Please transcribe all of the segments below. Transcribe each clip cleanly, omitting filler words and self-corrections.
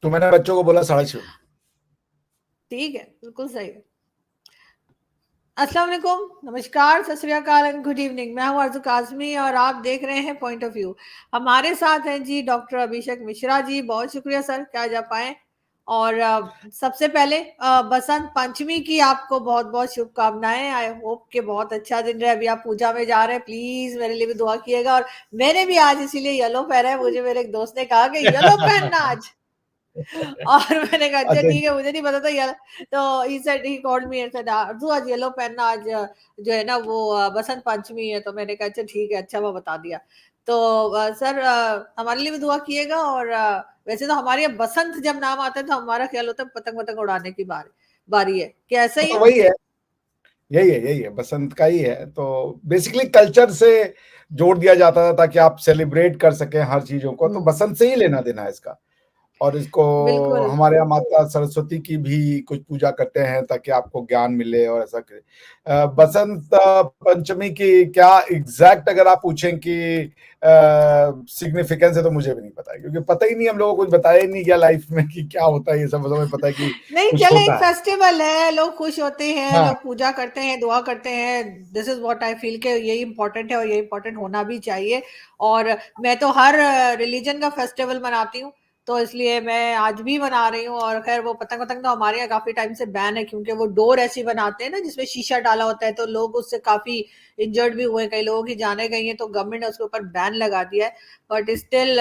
तो मैंने बच्चों को बोला 6:30। ठीक है, बिल्कुल सही है। अस्सलाम वालेकुम, नमस्कार, सत श्री अकाल एंड गुड इवनिंग। मैं हूँ अर्ज़ू काज़मी और आप देख रहे हैं पॉइंट ऑफ व्यू। हमारे साथ हैं जी डॉक्टर अभिषेक मिश्रा जी। बहुत शुक्रिया सर कि आज आप आए। और सबसे पहले बसंत पंचमी की आपको बहुत बहुत शुभकामनाएं। आई होप कि बहुत अच्छा दिन रहे। अभी आप पूजा में जा रहे हैं, प्लीज मेरे लिए भी दुआ किएगा। और मैंने भी आज इसीलिए येलो पहना है। मुझे मेरे एक दोस्त ने कहा कि येलो पहनना आज। और मैंने कहा अच्छा अच्छा। ठीक है, मुझे नहीं पता था यार। तो he said, he called me and said तू आज येलो पहनना, आज जो है ना वो बसंत पंचमी है। तो मैंने कहा अच्छा ठीक है, अच्छा वो बता दिया। तो सर हमारे लिए भी दुआ किएगा। और वैसे तो हमारे यहाँ बसंत जब नाम आता है तो हमारा ख्याल होता है पतंग वतंग उड़ाने की बारी है। क्या ऐसा ही हाँ, है? वही है, यही है, बसंत का ही है। तो बेसिकली कल्चर से जोड़ दिया जाता था ताकि आप सेलिब्रेट कर सकें हर चीजों को, तो हम्म, बसंत से ही लेना देना है इसका। और इसको बिल्कुल। हमारे यहाँ माता सरस्वती की भी कुछ पूजा करते हैं ताकि आपको ज्ञान मिले और ऐसा करें। हम्म, बसंत पंचमी की क्या एग्जैक्ट अगर आप पूछें कि सिग्निफिकेंस है, तो मुझे भी नहीं पता है, क्योंकि पता ही नहीं, हम लोगों को कुछ बताया ही नहीं गया लाइफ में कि क्या होता है। ये सब हमें पता है कि नहीं कुछ चले, एक होता है। फेस्टिवल है, लोग खुश होते हैं, हाँ, लोग पूजा करते हैं, दुआ करते हैं। This is what I feel के यही इंपॉर्टेंट है और यही इंपॉर्टेंट होना भी चाहिए। और मैं तो हर रिलीजन का फेस्टिवल मनाती हूँ, तो इसलिए मैं आज भी मना रही हूँ। और खैर वो पतंग वतंग तो हमारे यहाँ काफी टाइम से बैन है, क्योंकि वो डोर ऐसी बनाते हैं ना जिसमें शीशा डाला होता है, तो लोग उससे काफी इंजर्ड भी हुए हैं, कई लोगों की जाने गई हैं। तो गवर्नमेंट ने उसके ऊपर बैन लगा दिया है। बट स्टिल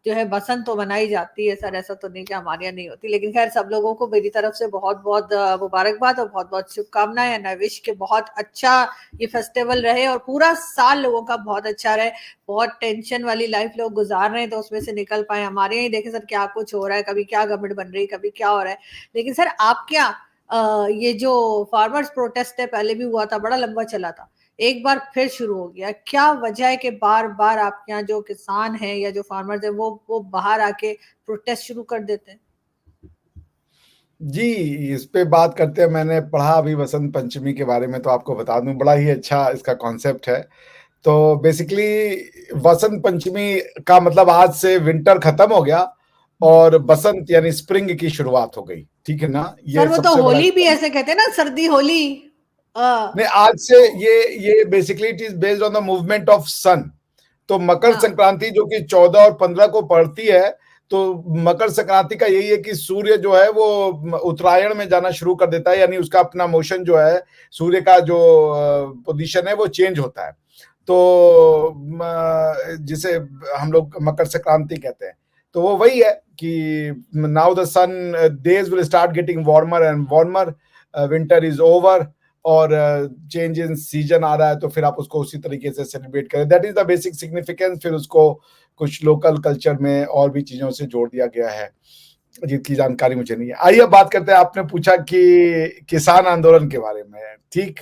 जो है बसंत तो मनाई जाती है सर। ऐसा तो नहीं कि हमारे यहाँ नहीं होती। लेकिन खैर सब लोगों को मेरी तरफ से बहुत बहुत मुबारकबाद और बहुत बहुत शुभकामनाएं। एंड आई विश के बहुत अच्छा ये फेस्टिवल रहे और पूरा साल लोगों का बहुत अच्छा रहे। बहुत टेंशन वाली लाइफ लोग गुजार रहे हैं, तो उसमें से निकल पाए। हमारे यहाँ ही देखे सर क्या कुछ हो रहा है, कभी क्या गवर्नमेंट बन रही है, कभी क्या हो रहा है। लेकिन सर आप क्या ये जो फार्मर्स प्रोटेस्ट है, पहले भी हुआ था, बड़ा लंबा चला था, एक बार फिर शुरू हो गया, क्या वजह है कि बार बार आपके यहाँ जो किसान हैं या जो फार्मर्स हैं वो बाहर आके प्रोटेस्ट शुरू कर देते हैं? जी, इस पे बात करते हैं। मैंने पढ़ा अभी बसंत पंचमी के बारे में, तो आपको बता दूं, बड़ा ही अच्छा इसका कॉन्सेप्ट है। तो बेसिकली वसंत पंचमी का मतलब आज से विंटर खत्म हो गया हम्म। और बसंत यानी स्प्रिंग की शुरुआत हो गई। ठीक है ना, सर ये वो तो सबसे बड़ा। होली भी ऐसे कहते हैं ना, सर्दी होली। नहीं, आज से ये basically it is based on the movement of sun. तो मकर हाँ। संक्रांति जो कि 14 और 15 को पड़ती है, तो मकर संक्रांति का यही है कि सूर्य जो है वो उत्तरायण में जाना शुरू कर देता है, यानी उसका अपना मोशन जो है, सूर्य का जो पोजीशन है वो चेंज होता है। तो जिसे हम लोग मकर संक्रांति कहते हैं। तो वो वही है कि now the sun days will start getting warmer and warmer, winter is over और चेंज इन सीजन आ रहा है, तो फिर आप उसको उसी तरीके से सेलिब्रेट करें। That is the basic significance. फिर उसको कुछ लोकल कल्चर में और भी चीजों से जोड़ दिया गया है जिनकी जानकारी मुझे नहीं है। आइए बात करते हैं। आपने पूछा कि किसान आंदोलन के बारे में, ठीक।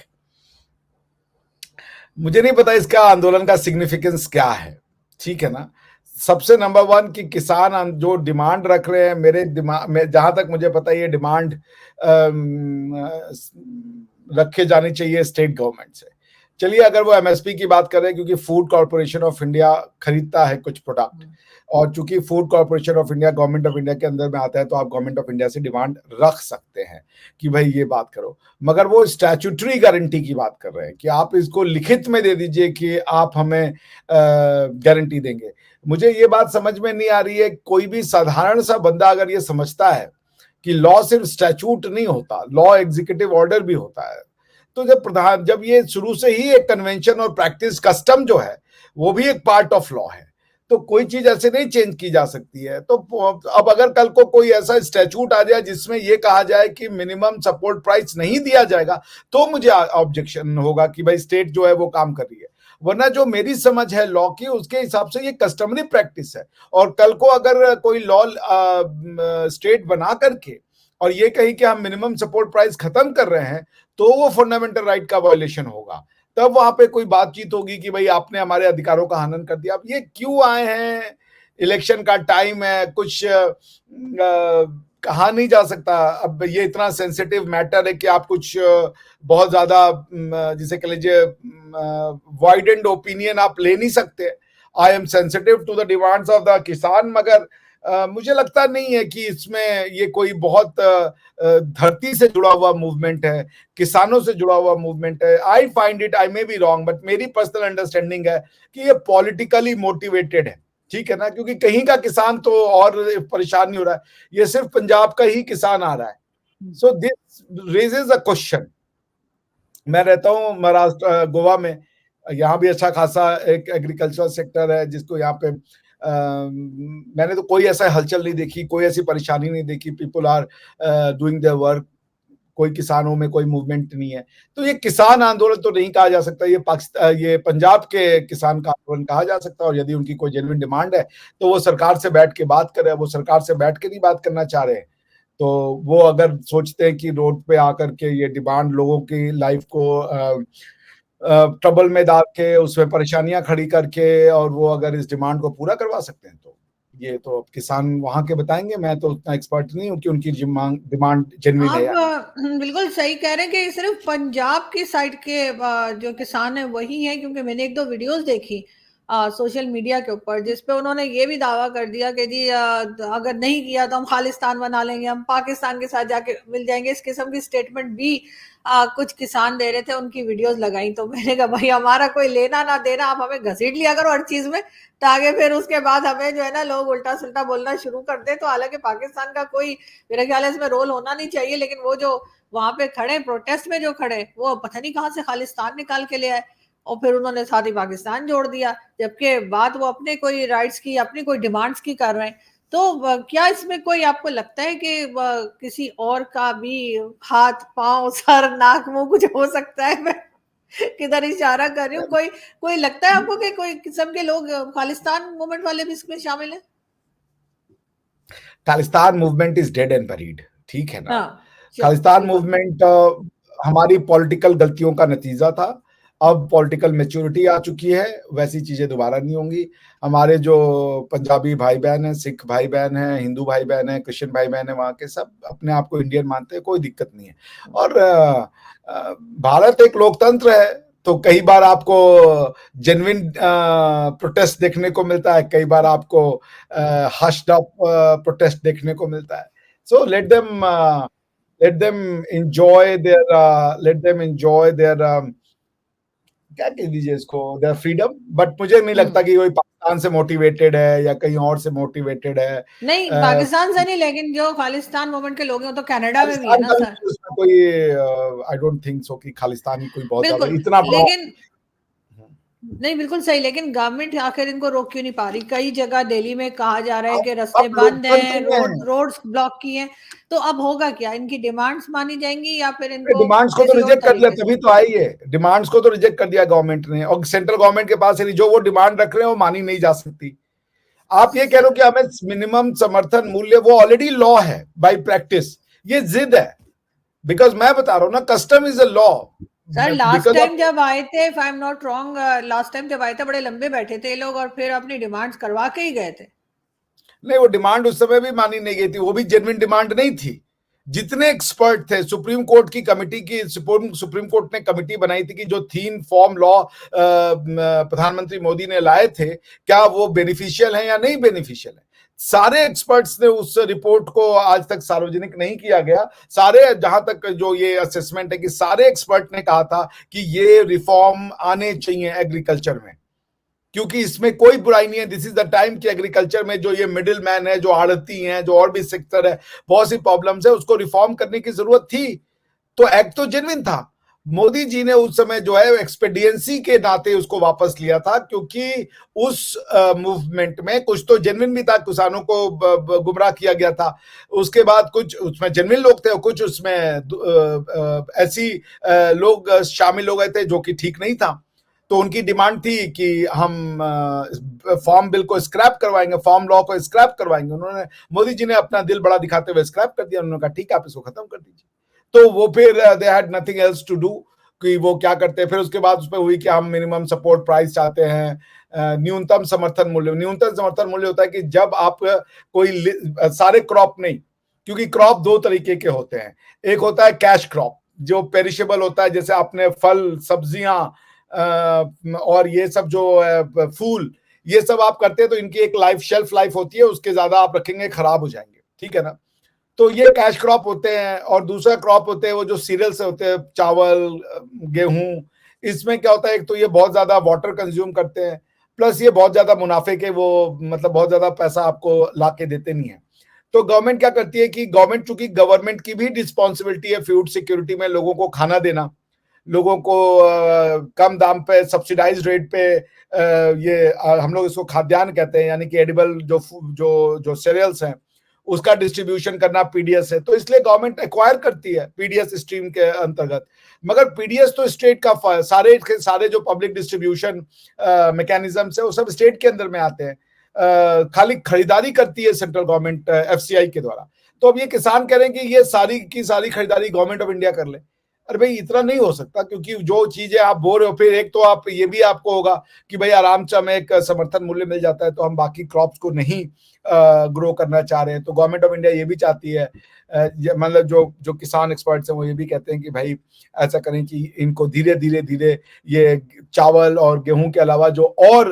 मुझे नहीं पता इसका आंदोलन का सिग्निफिकेंस क्या है, ठीक है ना। सबसे नंबर वन कि किसान जो डिमांड रख रहे हैं, मेरे दिमाग में जहां तक मुझे पता है, ये डिमांड रखे जानी चाहिए स्टेट गवर्नमेंट से। चलिए, अगर वो एमएसपी की बात कर रहे हैं, क्योंकि फूड कॉर्पोरेशन ऑफ इंडिया खरीदता है कुछ प्रोडक्ट, और चूंकि food corporation of India government of India के अंदर में आता है, तो आप गवर्नमेंट ऑफ इंडिया से डिमांड रख सकते हैं कि भाई ये बात करो। मगर वो स्टैट्यूटरी गारंटी की बात कर रहे हैं कि आप इसको लिखित में दे दीजिए कि आप हमें गारंटी देंगे। मुझे ये बात समझ में नहीं आ रही है। कोई भी साधारण सा बंदा अगर ये समझता है कि लॉ सिर्फ स्टैट्यूट नहीं होता, लॉ एग्जीक्यूटिव ऑर्डर भी होता है। तो जब ये शुरू से ही एक कन्वेंशन और प्रैक्टिस कस्टम जो है, वो भी एक पार्ट ऑफ लॉ है। तो कोई चीज ऐसे नहीं चेंज की जा सकती है। तो अब अगर कल को कोई ऐसा स्टैट्यूट आ जाए जिसमें ये कहा जाए कि मिनिमम सपोर्ट प्राइस नहीं दिया जाएगा, तो मुझे ऑब्जेक्शन होगा कि भाई स्टेट जो है वो काम कर रही है। वरना जो मेरी समझ है लॉ की, उसके हिसाब से ये कस्टमरी प्रैक्टिस है। और कल को अगर कोई लॉ स्टेट बना करके और ये कही कि हम मिनिमम सपोर्ट प्राइस खत्म कर रहे हैं, तो वो फंडामेंटल राइट का वायलेशन होगा। तब वहां पे कोई बातचीत होगी कि भाई आपने हमारे अधिकारों का हनन कर दिया। अब ये क्यों आए हैं, इलेक्शन का टाइम है, कुछ कहा नहीं जा सकता। अब ये इतना सेंसिटिव मैटर है कि आप कुछ बहुत ज्यादा जिसे कह लीजिए वाइड एंड ओपिनियन आप ले नहीं सकते। I am sensitive to the demands of the kisan, मगर मुझे लगता नहीं है कि इसमें ये कोई बहुत धरती से जुड़ा हुआ मूवमेंट है, किसानों से जुड़ा हुआ मूवमेंट है। I find it, I may be wrong, but मेरी पर्सनल अंडरस्टैंडिंग है कि ये पॉलिटिकली मोटिवेटेड है, ठीक है ना, क्योंकि कहीं का किसान तो और परेशान नहीं हो रहा है, ये सिर्फ पंजाब का ही किसान आ रहा है। So this raises a question. मैं रहता हूँ महाराष्ट्र, गोवा में, यहाँ भी अच्छा खासा एक एग्रीकल्चरल सेक्टर है, जिसको यहाँ पे मैंने तो कोई ऐसा हलचल नहीं देखी, कोई ऐसी परेशानी नहीं देखी, people are doing their work, कोई किसानों में कोई मूवमेंट नहीं है। तो ये किसान आंदोलन तो नहीं कहा जा सकता, ये पाकिस्तान, ये पंजाब के किसान का आंदोलन कहा जा सकता है। और यदि उनकी कोई जेन्युइन डिमांड है तो वो सरकार से बैठ के बात करे, वो सरकार से बैठ के नहीं बात करना चाह रहे हैं। तो वो अगर सोचते हैं कि रोड पे आकर के ये डिमांड लोगों की लाइफ को ट्रबल में डाल के, उसमें परेशानियां खड़ी करके, और वो अगर इस डिमांड को पूरा करवा सकते हैं, तो ये तो किसान वहां के बताएंगे। मैं तो उतना एक्सपर्ट नहीं हूँ कि उनकी डिमांड जेन्युइन है या नहीं। आप बिल्कुल सही कह रहे हैं कि सिर्फ पंजाब की साइड के जो किसान है वही है, क्योंकि मैंने एक दो वीडियोस देखी सोशल मीडिया के ऊपर, जिसपे उन्होंने ये भी दावा कर दिया कि जी अगर नहीं किया तो हम खालिस्तान बना लेंगे, हम पाकिस्तान के साथ जाके मिल जाएंगे। इस किस्म की स्टेटमेंट भी कुछ किसान दे रहे थे, उनकी वीडियोस लगाई। तो मैंने कहा भाई हमारा कोई लेना ना देना, आप हमें घसीट लिया करो हर चीज में, ताकि फिर उसके बाद हमें जो है ना लोग उल्टा सुल्टा बोलना शुरू कर दे। तो हालांकि पाकिस्तान का कोई मेरे ख्याल है इसमें रोल होना नहीं चाहिए, लेकिन वो जो वहां पे खड़े प्रोटेस्ट में जो खड़े, वो पता नहीं कहाँ से खालिस्तान निकाल के ले आए, और फिर उन्होंने साथ ही पाकिस्तान जोड़ दिया, जबकि बात वो अपने कोई राइट्स की, अपनी कोई डिमांड्स की कर रहे हैं। तो क्या इसमें कोई आपको लगता है कि किसी और का भी हाथ पांव सर नाक मुंह कुछ हो सकता है? मैं किधर इशारा कर रही हूँ, कोई कोई लगता है आपको कि कोई किस्म के लोग खालिस्तान मूवमेंट वाले भी इसमें शामिल हैं? Khalistan movement is dead and buried, ठीक है ना। हाँ, खालिस्तान बिल्कुल। मूवमेंट हमारी पॉलिटिकल गलतियों का नतीजा था। अब पॉलिटिकल मेच्योरिटी आ चुकी है, वैसी चीजें दोबारा नहीं होंगी। हमारे जो पंजाबी भाई बहन हैं, सिख भाई बहन हैं, हिंदू भाई बहन हैं, क्रिश्चियन भाई बहन हैं, वहाँ के सब अपने आप को इंडियन मानते हैं, कोई दिक्कत नहीं है। और भारत एक लोकतंत्र है, तो कई बार आपको जेन्युइन प्रोटेस्ट देखने को मिलता है, कई बार आपको हश्ड अप प्रोटेस्ट देखने को मिलता है। सो let them enjoy their क्या कह दीजिए इसको, their freedom। बट मुझे नहीं लगता कि कोई पाकिस्तान से मोटिवेटेड है या कहीं और से मोटिवेटेड है। नहीं, पाकिस्तान से नहीं, लेकिन जो खालिस्तान मूवमेंट के लोग हैं वो तो कनाडा में भी है खालिस्तान ना का भी सर। उसमें कोई आई डोंट थिंक सो कि खालिस्तानी कोई बहुत ज्यादा बिल्कुल, इतना बड़ा। लेकिन नहीं, बिल्कुल सही, लेकिन गवर्नमेंट आखिर इनको रोक क्यों नहीं पा रही? कई जगह दिल्ली में कहा जा रहा है कि रास्ते अब बंद हैं, लोकतंत्र में है, रोड्स ब्लॉक किए हैं। तो अब होगा क्या? इनकी डिमांड्स मानी जाएंगी या फिर इनको डिमांड्स को तो किसी और रिजेक्ट कर दिया, तरीके से? तभी तो आई है। डिमांड्स को तो रिजेक्ट कर दिया गवर्नमेंट ने, और सेंट्रल गवर्नमेंट के पास जो वो डिमांड रख रहे हैं वो मानी नहीं जा सकती। आप ये कह रहे हो कि हमें मिनिमम समर्थन मूल्य, वो ऑलरेडी लॉ है बाय प्रैक्टिस, ये जिद है। बिकॉज मैं बता रहा हूं ना, custom is a law. Sir last because time जब आए थे, if I am not wrong, last time जब आए थे बड़े लंबे बैठे थे ये लोग, और फिर अपनी डिमांड्स करवा के ही गए थे। नहीं, वो डिमांड उस समय भी मानी नहीं गई थी, वो भी जेन्युइन डिमांड नहीं थी। जितने एक्सपर्ट थे, सुप्रीम कोर्ट की कमिटी की, सुप्रीम कोर्ट ने कमिटी बनाई थी कि जो 3 फॉर्म लॉ प्रधानमंत्री मोदी ने लाए थे, क्या वो बेनिफिशियल है या नहीं बेनिफिशियल है। सारे एक्सपर्ट्स ने उस रिपोर्ट को आज तक सार्वजनिक नहीं किया गया। सारे, जहां तक जो ये असेसमेंट है कि सारे एक्सपर्ट ने कहा था कि ये रिफॉर्म आने चाहिए एग्रीकल्चर में, क्योंकि इसमें कोई बुराई नहीं है। दिस इज द टाइम कि एग्रीकल्चर में जो ये मिडिल मैन है, जो आड़ती हैं, जो और भी सेक्टर है, बहुत सी प्रॉब्लम्स है, उसको रिफॉर्म करने की जरूरत थी। तो एक्ट तो जेन्युइन था। मोदी जी ने उस समय जो है एक्सपेडियंसी के नाते उसको वापस लिया था, क्योंकि उस मूवमेंट में कुछ तो जेन्युइन भी था, किसानों को गुमराह किया गया था। उसके बाद कुछ उसमें जेन्युइन लोग थे और कुछ उसमें ऐसी लोग शामिल हो गए थे जो कि ठीक नहीं था। तो उनकी डिमांड थी कि हम फॉर्म बिल को स्क्रैप करवाएंगे, फॉर्म लॉ को स्क्रैप करवाएंगे। उन्होंने, मोदी जी ने अपना दिल बड़ा दिखाते हुए स्क्रैप कर दिया। उन्होंने कहा ठीक है, आप इसको खत्म कर दीजिए। तो वो फिर they had nothing else to do कि वो क्या करते हैं। फिर उसके बाद उस पर हुई कि हम मिनिमम सपोर्ट प्राइस चाहते हैं, न्यूनतम समर्थन मूल्य। न्यूनतम समर्थन मूल्य होता है कि जब आप कोई सारे क्रॉप नहीं, क्योंकि क्रॉप 2 तरीके के होते हैं। एक होता है कैश क्रॉप, जो पेरिशेबल होता है, जैसे आपने फल, सब्जियां और ये सब जो फूल, ये सब आप करते हैं तो इनकी एक लाइफ शेल्फ लाइफ होती है, उसके ज्यादा आप रखेंगे खराब हो जाएंगे, ठीक है ना। तो ये कैश क्रॉप होते हैं। और दूसरा क्रॉप होते हैं वो जो सीरियल्स होते हैं, चावल, गेहूं। इसमें क्या होता है, एक तो ये बहुत ज्यादा वाटर कंज्यूम करते हैं, प्लस ये बहुत ज्यादा मुनाफे के वो मतलब बहुत ज्यादा पैसा आपको ला के देते नहीं है। तो गवर्नमेंट क्या करती है कि गवर्नमेंट, चूंकि गवर्नमेंट की भी रिस्पॉन्सिबिलिटी है फूड सिक्योरिटी में, लोगों को खाना देना, लोगों को कम दाम पे सब्सिडाइज रेट पे ये हम लोग इसको खाद्यान्न कहते हैं, यानी कि एडिबल जो जो जो सीरियल्स हैं उसका डिस्ट्रीब्यूशन करना पीडीएस है। तो इसलिए गवर्नमेंट एक्वायर करती है पीडीएस स्ट्रीम के अंतर्गत। मगर पीडीएस तो स्टेट का सारे सारे जो पब्लिक डिस्ट्रीब्यूशन मैकेनिज्म है वो सब स्टेट के अंदर में आते हैं। खाली खरीदारी करती है सेंट्रल गवर्नमेंट एफसीआई के द्वारा। तो अब ये किसान कह रहे हैं कि ये सारी की सारी खरीदारी गवर्नमेंट ऑफ इंडिया कर ले। अरे भाई इतना नहीं हो सकता, क्योंकि जो चीजें आप बोल रहे हो, फिर एक तो आप ये भी आपको होगा कि भाई आराम से हमें एक समर्थन मूल्य मिल जाता है तो हम बाकी क्रॉप्स को नहीं ग्रो करना चाह रहे हैं। तो गवर्नमेंट ऑफ इंडिया ये भी चाहती है, मतलब जो जो किसान एक्सपर्ट्स हैं वो ये भी कहते हैं कि भाई ऐसा करें कि इनको धीरे धीरे धीरे ये चावल और गेहूं के अलावा जो और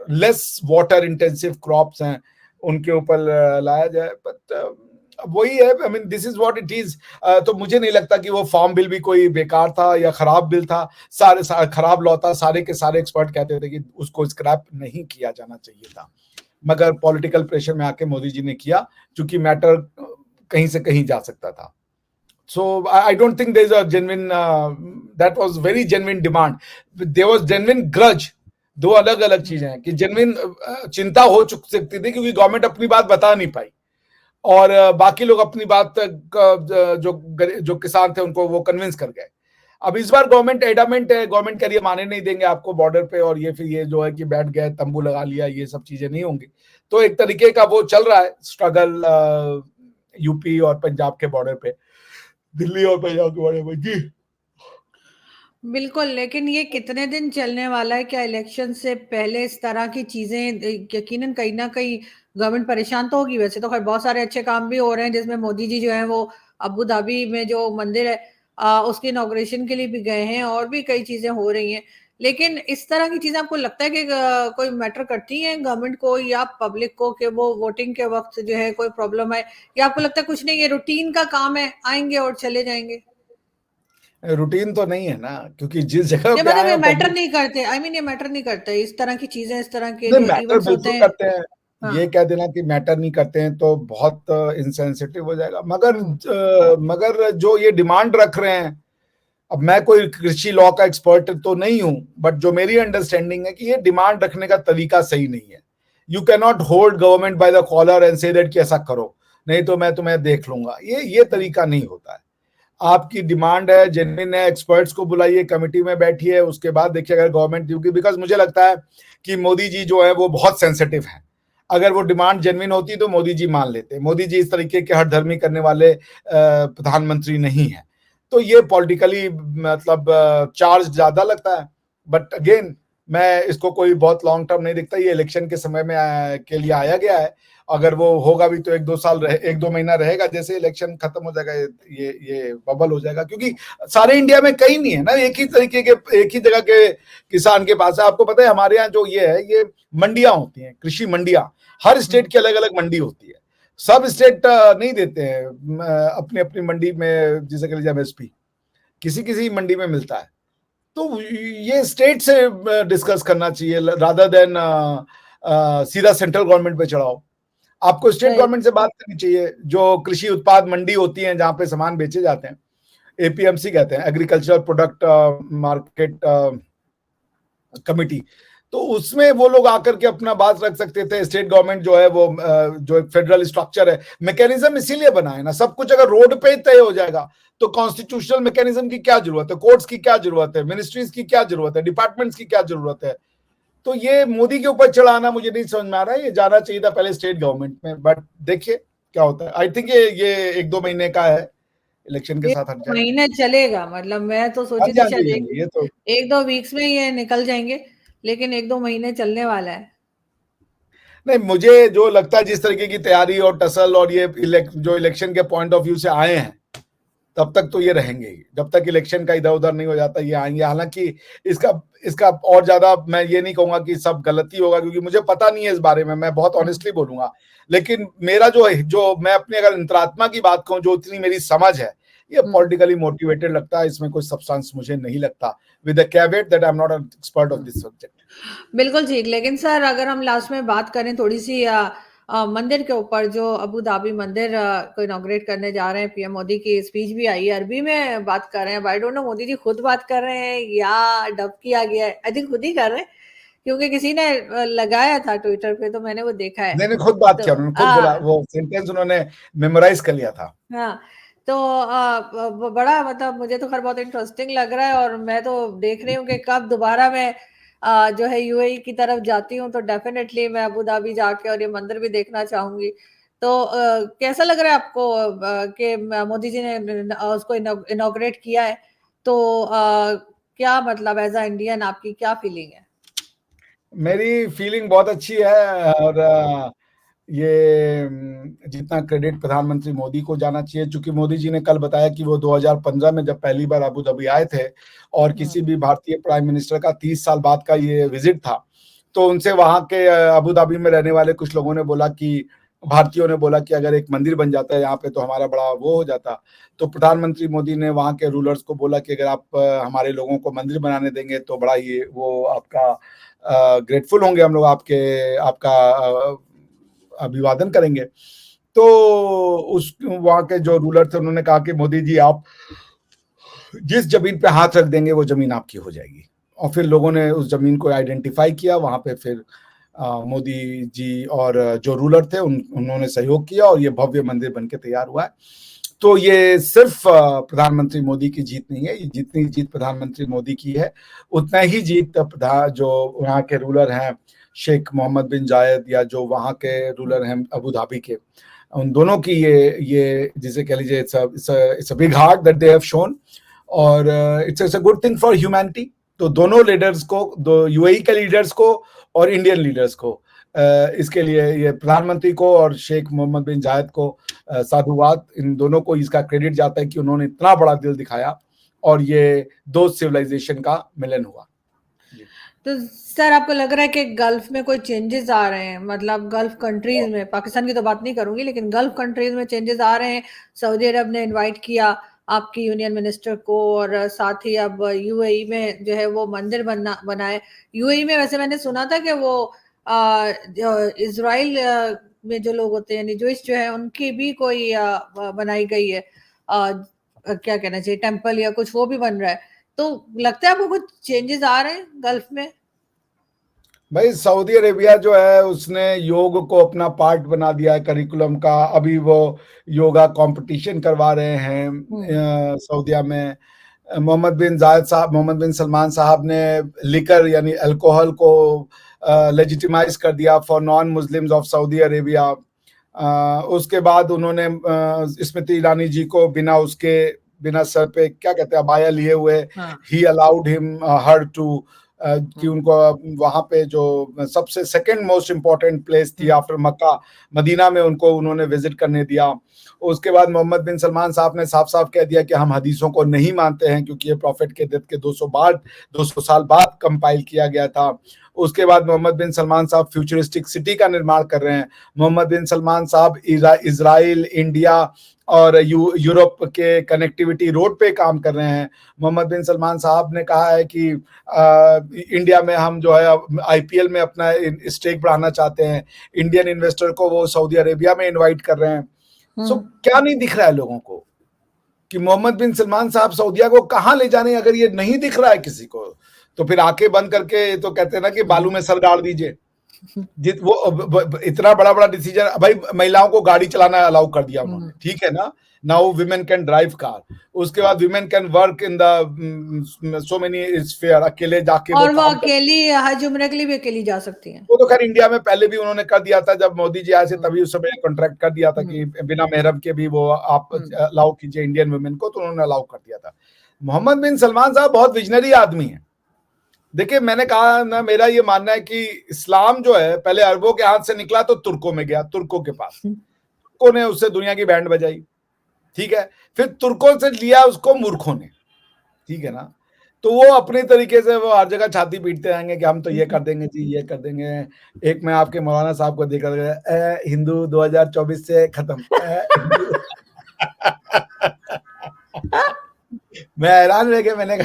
लेस वाटर इंटेंसिव क्रॉप्स हैं उनके ऊपर लाया जाए। बट वही है, I mean this is what it is. तो मुझे नहीं लगता कि वो फार्म बिल भी कोई बेकार था या खराब बिल था, खराब लॉ था। सारे के सारे एक्सपर्ट कहते थे कि उसको स्क्रैप नहीं किया जाना चाहिए था, मगर पॉलिटिकल प्रेशर में आके मोदी जी ने किया, क्योंकि मैटर कहीं से कहीं जा सकता था। So I don't think there's a genuine that was very genuine demand. There was genuine grudge. दो अलग अलग चीजें हैं कि जेन्युइन चिंता हो सकती थी क्योंकि गवर्नमेंट अपनी बात बता नहीं पाई और बाकी लोग अपनी बात जो किसान थे उनको वो कन्विंस कर गए। अब इस बार गवर्नमेंट एडामेंट है, गवर्नमेंट कह रही है माने नहीं देंगे आपको बॉर्डर पे, और ये फिर ये जो है कि बैठ गए तंबू लगा लिया, ये सब चीजें नहीं होंगी। तो एक तरीके का वो चल रहा है स्ट्रगल यूपी और पंजाब के बॉर्डर पे, दिल्ली और पंजाब के बॉर्डर पे। जी बिल्कुल, लेकिन ये कितने दिन चलने वाला है? क्या इलेक्शन से पहले इस तरह की चीजें, यकीनन कहीं ना कहीं गवर्नमेंट परेशान तो होगी। वैसे तो खैर बहुत सारे अच्छे काम भी हो रहे हैं, जिसमें मोदी जी जो है वो अबू धाबी में जो मंदिर है उसके इनॉग्रेशन के लिए भी गए हैं, और भी कई चीजें हो रही हैं। लेकिन इस तरह की चीजें आपको लगता है कि कोई मैटर करती है गवर्नमेंट को या पब्लिक को, कि वो वोटिंग के वक्त जो है कोई प्रॉब्लम है, या आपको लगता है कुछ नहीं, ये रूटीन का काम है, आएंगे और चले जाएंगे? रूटीन तो नहीं है ना, क्योंकि जिस जगह ये पे मतलब आए ये हैं मैटर पब्लिक नहीं करते, आई मीन ये मैटर नहीं करते इस तरह की चीजें, इस तरह के नहीं, जो मैटर इवेंट्स होते बिल्कुल हैं। करते हैं। हाँ। ये कह देना कि मैटर नहीं करते हैं तो बहुत इनसेंसिटिव हो जाएगा। मगर मगर जो ये डिमांड रख रहे हैं, अब मैं कोई कृषि लॉ का एक्सपर्ट तो नहीं हूं, बट जो मेरी अंडरस्टैंडिंग है कि ये डिमांड रखने का तरीका सही नहीं है। You can not hold government by the collar and से दैट कि ऐसा करो, नहीं तो मैं तुम्हें देख लूंगा। ये तरीका नहीं होता है। आपकी डिमांड है, जेन्युइन है, एक्सपर्ट्स को बुलाइए, कमेटी में बैठिए, उसके बाद देखिए अगर गवर्नमेंट, क्योंकि बिकॉज मुझे लगता है कि मोदी जी जो है वो बहुत सेंसिटिव है। अगर वो डिमांड जेन्युइन होती तो मोदी जी मान लेते। मोदी जी इस तरीके के हठधर्मी करने वाले प्रधानमंत्री नहीं है। तो ये पॉलिटिकली मतलब चार्ज ज्यादा लगता है। बट अगेन मैं इसको कोई बहुत लॉन्ग टर्म नहीं दिखता। ये इलेक्शन के समय में के लिए आया गया है। अगर वो होगा भी तो 1-2 साल रहे, 1-2 महीना रहेगा। जैसे इलेक्शन खत्म हो जाएगा ये बबल हो जाएगा, क्योंकि सारे इंडिया में कहीं नहीं है ना एक ही तरीके के, एक ही जगह के किसान के पास है। आपको पता है हमारे यहाँ जो ये है, ये मंडियां होती हैं, कृषि मंडियां, हर स्टेट की अलग अलग मंडी होती है। सब स्टेट नहीं देते हैं अपनी अपनी मंडी में, जिसे कह लीजिए एमएसपी, किसी किसी मंडी में मिलता है। तो ये स्टेट से डिस्कस करना चाहिए रादर देन सीधा सेंट्रल गवर्नमेंट पे चढ़ाओ। आपको स्टेट गवर्नमेंट से बात करनी चाहिए। जो कृषि उत्पाद मंडी होती है जहां पे सामान बेचे जाते हैं, एपीएमसी कहते हैं, एग्रीकल्चरल प्रोडक्ट मार्केट कमिटी, तो उसमें वो लोग आकर के अपना बात रख सकते थे। स्टेट गवर्नमेंट जो है वो जो एक फेडरल स्ट्रक्चर है, मैकेनिज्म इसीलिए बना है ना। सब कुछ अगर रोड पे ही तय हो जाएगा तो कॉन्स्टिट्यूशनल मैकेनिज्म की क्या जरूरत है, कोर्ट्स की क्या जरूरत है, मिनिस्ट्रीज की क्या जरूरत है, डिपार्टमेंट्स की क्या जरूरत है। तो ये मोदी के ऊपर चढ़ाना मुझे नहीं समझ में आ रहा है। ये जाना चाहिए था पहले स्टेट गवर्नमेंट में। बट देखिए क्या होता है। आई थिंक ये 1-2 महीने का है, इलेक्शन के साथ हट जाए। महीने चलेगा, मतलब मैं तो हाँ सोची जी, थी हाँ शायद जी, ये तो 1-2 वीक्स में ये निकल जाएंगे, लेकिन 1-2 महीने चलने वाला है। नहीं, मुझे जो लगता है जिस तरीके की तैयारी और टसल और ये जो इलेक्शन के पॉइंट ऑफ व्यू से आए हैं, तब तक तो ये रहेंगे ही। जब तक इलेक्शन का इधर उधर नहीं हो जाता ये आएंगे। हालांकि इसका इसका और ज्यादा मैं ये नहीं कहूंगा कि सब गलती होगा, क्योंकि मुझे पता नहीं है इस बारे में, मैं बहुत ऑनेस्टली बोलूंगा। लेकिन मेरा जो मैं अपने अगर अंतरात्मा की बात कहूं, जो इतनी मेरी समझ है, ये पॉलिटिकली मोटिवेटेड लगता है, इसमें कोई सब्सटेंस मुझे नहीं लगता, with the कैवेट that I am not an expert of this subject. बिल्कुल ठीक। लेकिन सर अगर हम लास्ट में बात करें थोड़ी सी मंदिर के ऊपर, जो अबू धाबी मंदिर को इनॉग्रेट करने जा रहे हैं, पीएम मोदी की स्पीच भी आई है, अरबी में बात कर रहे हैं। I don't know Modi ji खुद बात कर रहे हैं या डब किया गया है। आई थिंक खुद ही कर रहे हैं, क्योंकि किसी ने लगाया था ट्विटर पे, तो मैंने वो देखा है। मैंने खुद बात तो किया, उन्होंने खुद बोला, वो सेंटेंस उन्होंने मेमोराइज कर लिया था। हाँ, तो बड़ा मतलब मुझे तो खैर बहुत इंटरेस्टिंग लग रहा है, और मैं तो देख रही हूँ कि कब दोबारा मैं जो है यूएई की तरफ जाती हूँ, तो डेफिनेटली मैं अबू धाबी जाके और ये मंदिर भी देखना चाहूंगी। तो कैसा लग रहा है आपको कि मोदी जी ने उसको इनॉग्रेट किया है? तो क्या मतलब एज अ इंडियन आपकी क्या फीलिंग है? मेरी फीलिंग बहुत अच्छी है, और ये जितना क्रेडिट प्रधानमंत्री मोदी को जाना चाहिए, क्योंकि मोदी जी ने कल बताया कि वो 2015 में जब पहली बार अबू धाबी आए थे, और किसी भी भारतीय प्राइम मिनिस्टर का 30 साल बाद का ये विजिट था, तो उनसे वहां के अबू धाबी में रहने वाले कुछ लोगों ने बोला कि, भारतीयों ने बोला कि अगर एक मंदिर बन जाता है यहाँ पे तो हमारा बड़ा वो हो जाता। तो प्रधानमंत्री मोदी ने वहां के रूलर्स को बोला कि अगर आप हमारे लोगों को मंदिर बनाने देंगे तो बड़ा ही वो आपका ग्रेटफुल होंगे हम लोग, आपका अभिवादन करेंगे। तो उस वहां के जो रूलर थे उन्होंने कहा कि मोदी जी आप जिस जमीन पे हाथ रख देंगे वो जमीन आपकी हो जाएगी। और फिर लोगों ने उस जमीन को आइडेंटिफाई किया वहां पे, फिर मोदी जी और जो रूलर थे उन्होंने सहयोग किया, और ये भव्य मंदिर बनके तैयार हुआ है। तो ये सिर्फ प्रधानमंत्री मोदी की जीत नहीं है, ये जितनी जीत प्रधानमंत्री मोदी की है, उतना ही जीत जो वहाँ के रूलर हैं शेख मोहम्मद बिन जायद, या जो वहाँ के रूलर हैं अबू धाबी के, उन दोनों की ये जिसे कह लीजिए it's a big heart that they have shown, और it's a good thing for humanity. तो दोनों लीडर्स को, दो यूएई के लीडर्स को और इंडियन लीडर्स को, इसके लिए ये प्रधानमंत्री को और शेख मोहम्मद बिन जायद को साधुवाद, इन दोनों को इसका क्रेडिट जाता है कि उन्होंने इतना बड़ा दिल दिखाया और ये दो सिविलाइजेशन का मिलन हुआ। तो सर आपको लग रहा है कि गल्फ में कोई चेंजेस आ रहे हैं? मतलब गल्फ कंट्रीज में, पाकिस्तान की तो बात नहीं करूंगी, लेकिन गल्फ कंट्रीज में चेंजेस आ रहे हैं। सऊदी अरब ने इनवाइट किया आपकी यूनियन मिनिस्टर को, और साथ ही अब यूएई में जो है वो मंदिर बनाए। यूएई में वैसे मैंने सुना था कि वो इजराइल में जो लोग होते हैं, जूइश जो है, उनकी भी कोई बनाई गई है, क्या कहना चाहिए, टेम्पल या कुछ, वो भी बन रहा है। तो लगता है आपको कुछ चेंजेस आ रहे हैं गल्फ में? भाई सऊदी अरेबिया जो है उसने योग को अपना पार्ट बना दिया है करिकुलम का। अभी वो योगा कंपटीशन करवा रहे हैं सऊदीया में। मोहम्मद बिन सलमान साहब ने लिकर यानी अल्कोहल को लेजिटिमाइज कर दिया for non Muslims of Saudi Arabia. उसके बाद उन्होंने स्मृति ईरानी जी को बिना सर पे क्या कहते हैं अबाया लिए हुए, ही अलाउड हिम हर टू कि उनको वहां पे जो सबसे सेकंड मोस्ट इम्पोर्टेंट प्लेस थी आफ्टर मक्का, मदीना में उन्होंने विजिट करने दिया। उसके बाद मोहम्मद बिन सलमान साहब ने साफ साफ कह दिया कि हम हदीसों को नहीं मानते हैं, क्योंकि ये प्रॉफिट के डेथ के 200 साल बाद कंपाइल किया गया था। उसके बाद मोहम्मद बिन सलमान साहब फ्यूचरिस्टिक सिटी का निर्माण कर रहे हैं। मोहम्मद बिन सलमान साहब इजराइल, इंडिया और यूरोप के कनेक्टिविटी रोड पे काम कर रहे हैं। मोहम्मद बिन सलमान साहब ने कहा है कि इंडिया में हम जो है आईपीएल में अपना स्टेक बढ़ाना चाहते हैं। इंडियन इन्वेस्टर को वो सऊदी अरेबिया में इनवाइट कर रहे हैं। सो क्या नहीं दिख रहा है लोगों को कि मोहम्मद बिन सलमान साहब सऊदिया को कहां ले जाने? अगर ये नहीं दिख रहा है किसी को, तो फिर आंखें बंद करके तो कहते हैं ना कि बालू में सर गाड़ दीजिए। वो इतना बड़ा डिसीजन, भाई महिलाओं को गाड़ी चलाना अलाउ कर दिया उन्होंने, ठीक है ना, now women can drive car. उसके बाद women can work in the so many sphere, अकेले जाके और वो अकेली हज उम्र के लिए भी अकेली जा सकती हैं। वो तो खैर इंडिया में पहले भी उन्होंने कर दिया था, जब मोदी जी आए थे तभी उस समय कॉन्ट्रैक्ट कर दिया था कि बिना मेहरम के भी वो आप अलाउ कीजिए इंडियन वुमेन को, तो उन्होंने अलाउ कर दिया था। मोहम्मद बिन सलमान साहब बहुत विजनरी आदमी है। देखिए मैंने कहा ना, मेरा ये मानना है कि इस्लाम जो है पहले अरबों के हाथ से निकला तो तुर्कों में गया, तुर्कों के पास, तुर्कों ने उससे दुनिया की बैंड बजाई, ठीक है, फिर तुर्कों से लिया उसको मूर्खों ने, ठीक है ना। तो वो अपनी तरीके से वो हर जगह छाती पीटते रहेंगे कि हम तो ये कर देंगे जी, ये कर देंगे। एक मैं आपके मौलाना साहब को देखा हिंदू 2024 से खत्म हिंदू मैं हैरान रह गया, मैंने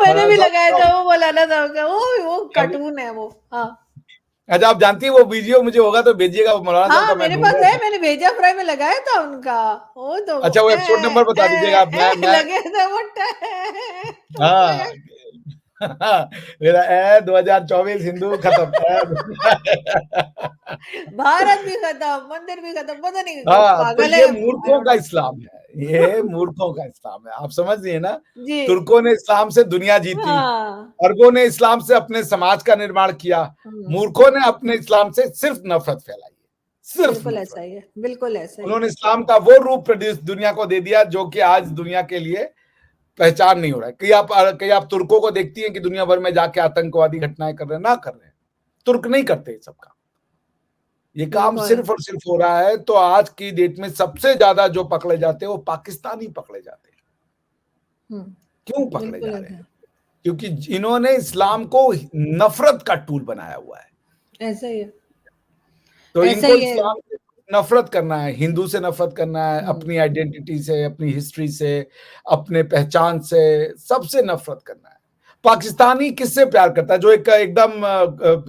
मैंने भी लगाया था वो मौलाना साहब का, वो कार्टून है वो। हाँ अच्छा, आप जानती है वो वीडियो, मुझे होगा तो भेजिएगा मौलाना साहब का, मैं मेरे ढूंढ पास रहा है, था। मैंने भेजा फ्राई में लगाया था उनका। वो तो अच्छा, वो एपिसोड नंबर बता दीजिएगा। मैं लगे थे वो हाँ मेरा 2024 हिंदू खत्म भारत भी खत्म, मंदिर भी खत्म, पता नहीं हाँ, तो पागल है। ये I मूर्खों don't का know। इस्लाम है, ये मूर्खों का इस्लाम है। आप समझ रही है ना? जी तुर्कों ने इस्लाम से दुनिया जीती, हाँ अरबों ने इस्लाम से अपने समाज का निर्माण किया, मूर्खों ने अपने इस्लाम से सिर्फ नफरत फैलाई, सिर्फ बिल्कुल ऐसा नफरत। ही है, बिल्कुल ऐसा ही उन्होंने इस्लाम का वो रूप प्रोड्यूस दुनिया को दे दिया जो कि आज दुनिया के लिए पहचान नहीं हो रहा है। कई आप तुर्कों को देखती हैं कि दुनिया भर में जाके आतंकवादी घटनाएं कर रहे हैं, ना कर रहे हैं, तुर्क नहीं करते सब काम। ये काम बिल्कुल सिर्फ और सिर्फ हो रहा है। तो आज की डेट में सबसे ज्यादा जो पकड़े जाते हैं वो पाकिस्तानी पकड़े जाते हैं। क्यों पकड़े बिल्कुल जा रहे ऐसा हैं? क्योंकि इन्होंने इस्लाम को नफरत का टूल बनाया हुआ है। ऐसा ही है, तो ऐसा इनको ही है। इस्लाम से नफरत करना है, हिंदू से नफरत करना है, अपनी आइडेंटिटी से, अपनी हिस्ट्री से, अपने पहचान से, सबसे नफरत करना है। पाकिस्तानी किससे प्यार करता है? जो एक एकदम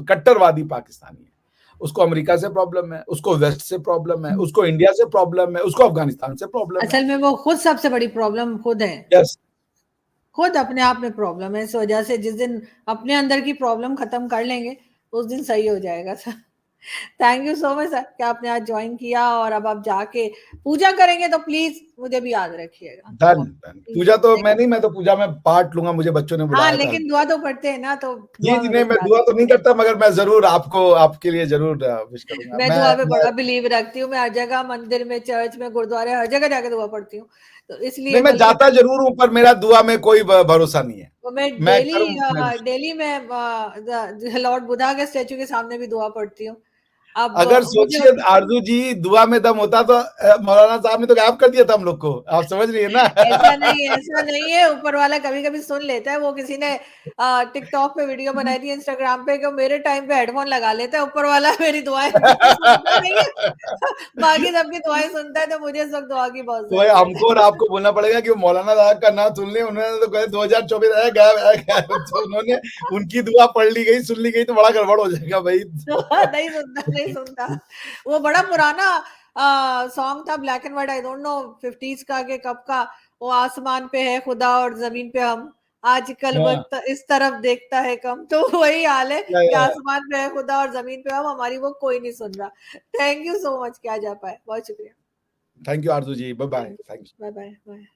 कट्टरवादी पाकिस्तानी है, उसको अमेरिका से प्रॉब्लम है, उसको वेस्ट से प्रॉब्लम है, उसको इंडिया से प्रॉब्लम है, उसको अफगानिस्तान से प्रॉब्लम है। असल में वो खुद सबसे बड़ी प्रॉब्लम खुद है, यस, खुद अपने आप में प्रॉब्लम है। इस वजह से जिस दिन अपने अंदर की प्रॉब्लम खत्म कर लेंगे उस दिन सही हो जाएगा sir. Thank you so much sir कि आपने आज ज्वाइन किया, और अब आप जाके पूजा करेंगे तो प्लीज मुझे भी याद रखिएगा। Done done. पूजा तो Thank मैं you। नहीं, मैं तो पूजा में पार्ट लूंगा, मुझे बच्चों ने हाँ बुलाया था। लेकिन दुआ तो पढ़ते हैं ना, तो जी दुआ जी, में नहीं बस मैं याद दुआ तो नहीं रखिएगा। करता, मगर मैं जरूर आपको, आपके लिए जरूर विश करूंगा। मैं दुआ में मैं बड़ा बिलीव रखती हूँ, मैं हर जगह मंदिर में, चर्च में, गुरुद्वारे, हर जगह जाके दुआ पढ़ती हूँ, तो नहीं, इसलिए मैं बल्कि जाता जरूर हूं, पर मेरा दुआ में कोई भरोसा नहीं है। तो मैं मैं डेली कर्म मैं डेली मैं लॉर्ड बुद्धा के स्टेचू के सामने भी दुआ पढ़ती हूँ। अब अगर मुझे सोचिए आरजू जी, दुआ में दम होता तो मौलाना साहब ने तो गायब कर दिया था हम लोग को। आप समझ रही है ना? ऐसा नहीं है, ऊपर वाला कभी कभी सुन लेता है। वो किसी ने टिकटॉक पे वीडियो बनाई थी, इंस्टाग्राम पे, कि मेरे टाइम पे हेडफोन लगा लेता है ऊपर वाला, मेरी दुआएं सुनता नहीं है। बाकी सबकी दुआएं सुनता है, तो मुझे इस वक्त दुआ की बहुत तो भाई जरूरत हमको और आपको बोलना पड़ेगा कि मौलाना साहब का नाम सुन ले, उन्होंने तो कहा 2024 है गायब है गायब, तो उन्होंने उनकी दुआ पढ़ ली गई, सुन ली गई, तो बड़ा गड़बड़ हो जाएगा भाई। है। नहीं सुनता, नहीं सुनता। वो बड़ा पुराना सॉन्ग था, black and white, I don't know 50s का के कब का। वो आसमान पे है खुदा और जमीन पे हम, आजकल हाँ, वक्त इस तरफ देखता है कम। तो वही हाल है या, कि या, या। आसमान पे है खुदा और जमीन पे हम, हमारी वो कोई नहीं सुन रहा। थैंक यू सो मच, क्या जा पाए, बहुत शुक्रिया। Thank you Arzoo ji, bye bye. Thank you, thank you. Bye bye bye.